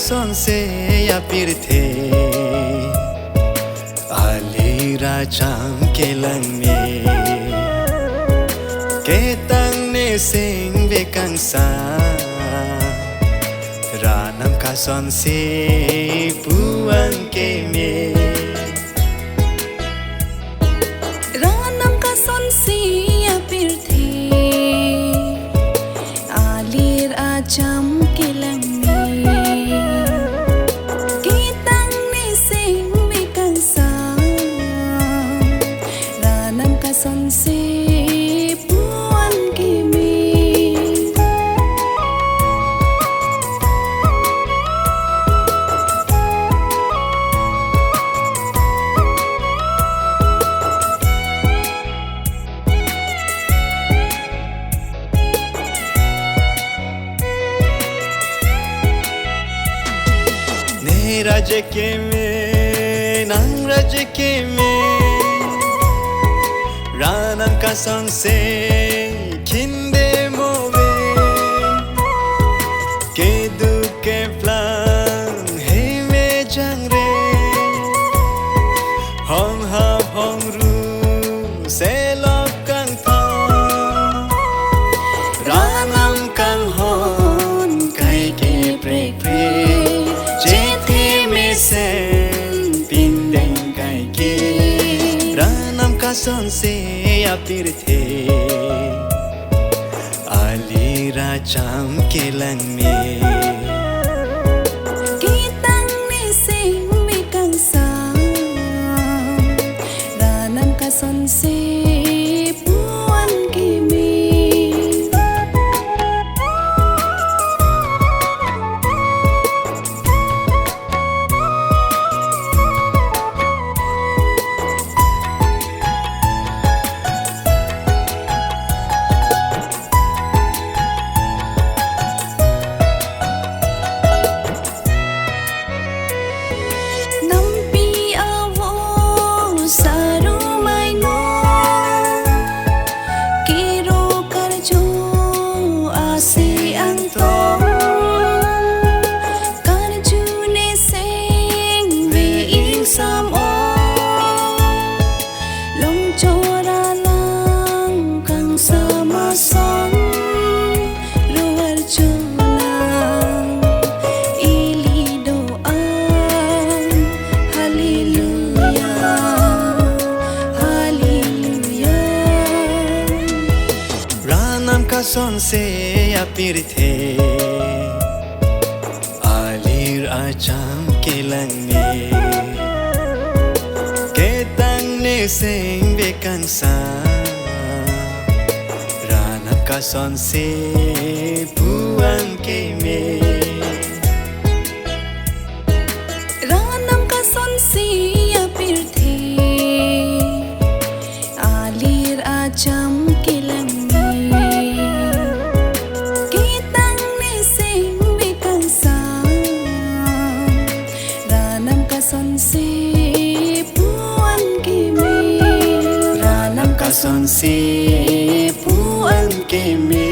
son se ya pirthe ali ra chang ke lang me ke tang ne sing ve kang sa ra nam ka son se puang ke me ra nam ka son se ya pirthe ali ra cham ke lang son se puan ke me ne raje ke me nang raje ke me Ranam ka son se kinde move ke du ke plan hey me jang re hong ha hong ru se lo kang tha Ranam kang hon kai ke break break je the me sen pin deng kai ke Ranam ka son se ya pirthe ali ra cham ke lang me ke tang ne sing me kang sa Ranam ka son se puan ke me son se ya pirthe alir acham ke lang me ke tang ne sing ve kang sa ranam ka son se puang ke me ranam ka son se ya pirthe alir acham ke lang son se puan ke me Ranam ka son se puan ke me